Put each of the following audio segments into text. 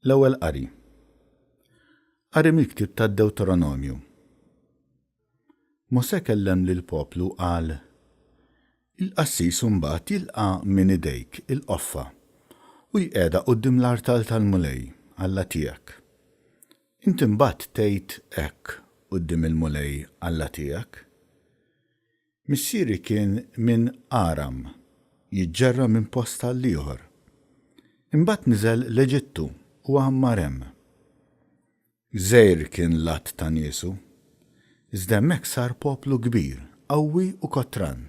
L-ewwel qari. Qari mill-ktieb tad-Dewteronomju. Mosè kellem lill-poplu qal: Il-qassis imbagħad jilqa' minn idejk il-qoffa u jqiegħda quddiem l-artal tal-mulej Alla tiegħek. Inti mbagħad tgħid hekk quddiem il-mulej Alla tiegħek. Missieri kien minn Aram, jiġġerra minn post tal-ieħor. Imbagħad niżel l-Eġittu u għammar hemm. Żgħir kien l-att ta' niesu, iżda hemmhekk sar poplu kbir, qawwi u kotran.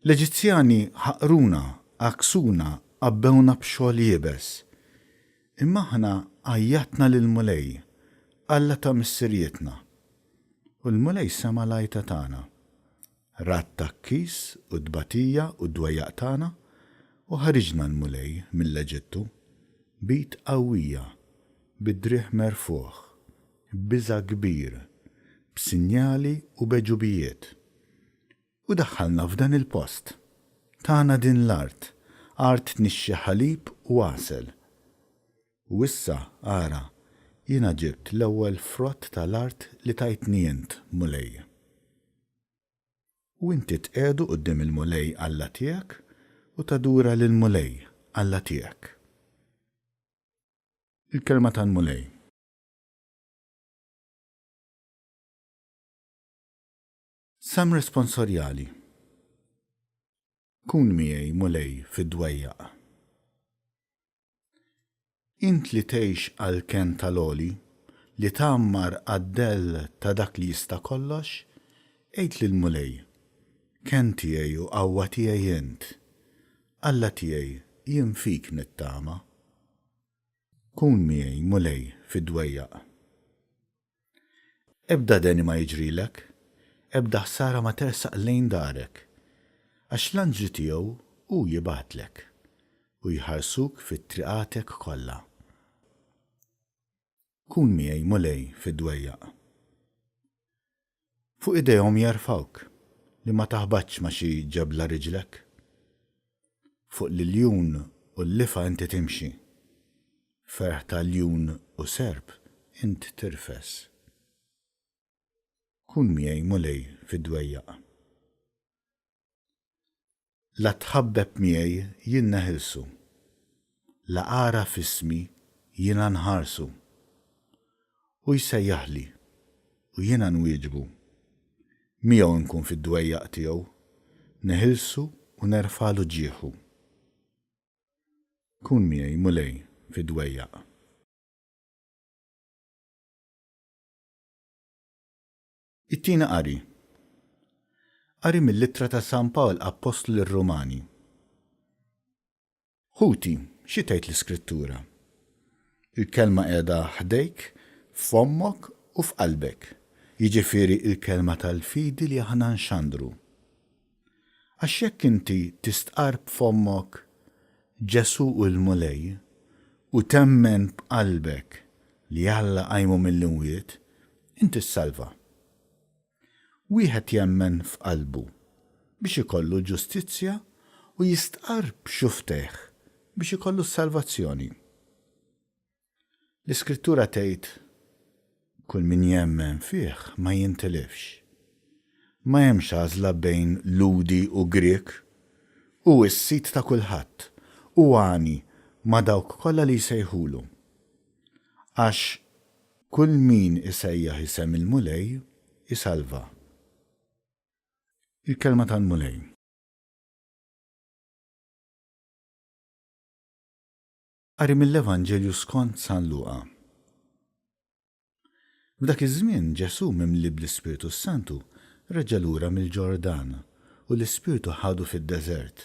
L-Eġizzjani ħaqruna, għaksuna, qabbewna b'xogħol jiebes. Imma aħna għajjatna lill-mulej, Alla ta' missirietna. U l-mulej sema l-għajta tagħna. Rat takkis u dbatija u d-dwejjaq tagħna u ħariġna l-mulej mill-Eġittu bit qawwija, bid-drieħ merfuħ, b'iża' kbir, b'sinjali u beġubijiet. U daħħalna f'dan il-post. Tagħna din l-art, art tnixxi ħalib u għasel. U issa ara jiena ġibt l-ewwel frott tal-art li tajtni int, mulej. U inti tqiegħdu quddiem il-mulej Alla tiegħek u tadura lill-mulej Alla tiegħek. Il-kelma tal-mulej. Sam responsorjali. Kun miegħi mulej fid-dwejjaq. Int li tgħix għall-ken tal-għoli, li tagħmmar għad-dell ta' dak li jista' kollox, għid lill-mulej: Ken tiegħi u qawwa tiegħi int, Alla tiegħi jien fik nittama. Kun miegħi mulej fid-dwejjaq. Ebda deni ma jiġrilek, ebda ħsara ma tersaq lejn darek, għax l-anġli tiegħu hu jibgħatlek u jħarsuk fit-triqatek kollha. Kun miegħi mulej fid-dwejjaq. Fuq idejhom jarfawk li ma taħbadx ma' xi ġebla riġlek. Fuq l-iljun u l-lifa inti timxi. Ferħ tal-ljun u serb int tirfes. Kun miegħi mulej fid-dwejjaq. La tħabbeb miegħi jien neħilsu, la qara f'ismi jiena nħarsu. U jsejjaħli u jiena nwieġbu. Miegħu nkun fid-dwejjaq tiegħu, neħilsu u nerfalu ġieħu. Kun miegħi mulej fid-dwejjaq. It-tieni qari. Qari mill-Littra ta' San Pawl Apostlu lir-Rumani. Ħuti, xi tgħid l-Iskrittura? Il-kelma qiegħda ħdejk, f'fommok u f'qalbek. Jiġifieri il-kelma tal-fidi li aħna nxandru. Għax jekk inti tistqar b'fommok Ġesu u l-mulej u temmen b'qalbek li Alla qajmu mill-imwiet, inti ssalva. Wieħed jemmen f'qalbu biex ikollu ġustizzja u jistqar b'xufteħ biex ikollu s-salvazzjoni. L-Iskrittura tgħid: Kull min jemmen fih ma jintilifx. Ma hemmx għażla bejn Ludi u Griek, u s-sit ta' kulħadd, u għani ma' dawk kollha li jsejħulu. Għax kull min isejjaħ isem il-mulej isalva. Il-kelma tal-mulej. Qari mill-Evanġelju skont San Luqa. F'dak iż-żmien Ġesu mimli bl-Ispiritu Santu reġa' lura mill-Ġordan u l-Ispiritu ħadu fid-deżert.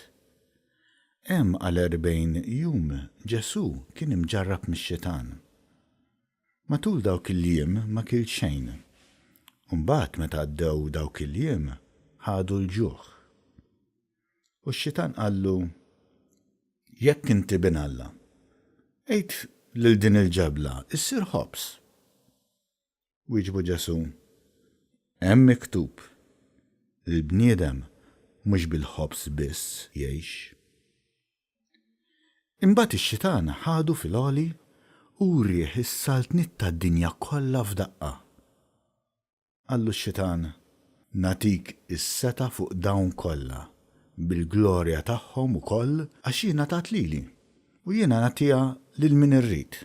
Hemm għal 40 jum Ġesu kien imġarrab mix-xitan. Matul dawk il-jiem ma kil xejn. Mbagħad meta għaddew dawk il-jiem ħadu l-ġuħ. U x-xitan qallu: Jekk inti bin Alla, għid lil din il-ġebla issir ħobs. Wieġbu Ġesu: Hemm miktub, il-bniedem mhux bil-ħobs biss jgħix. Imbagħad ix-xitan ħadu fil-għoli u rieħ is-saltnit tad-dinja kollha f'daqqa. Qallu x-xitan, natik is-seta fuq dawn kollha, bil-glorja tagħhom ukoll għax jiena tat lili, u jiena nagħtiha lil min irrid.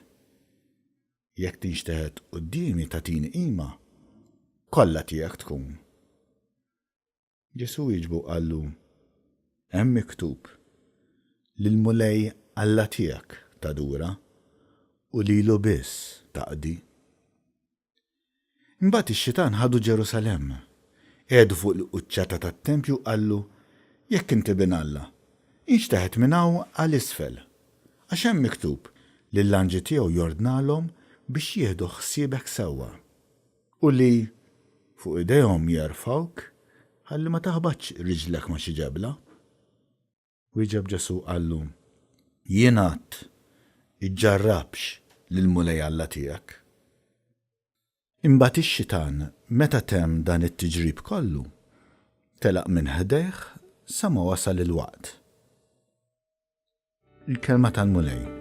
Jekk tinxteħed qudiemi tagħtini qima, kollha tiegħek tkun. Ġesu jiġbu qallu, hemm miktub, lil mulej Alla tiegħek tadura u lilu biss taqdi. Imbagħad ix-xitan ħadu Ġerusalemme, qiegħdu fuq il-quċċata tat-tempju qallu, jekk inti bin Alla, inxteħed minn hawn għal isfel, għax hemm miktub lill-anġi tiegħu jordnalhom biex jieħdu ħsiebek sewwa u li fuq idejhom jerfgħuk ħalli ma taħbadx riġlek ma' xi ġebla. Wieġeb Ġesu qallu, jien għadt iġġarrabx lil mulej Alla tiegħek. Imbagħad ix-xitan meta temm dan it-tiġrib kollu, telaq minn ħdejh sa ma wasal il-waqt. Il-kelma tal-mulej.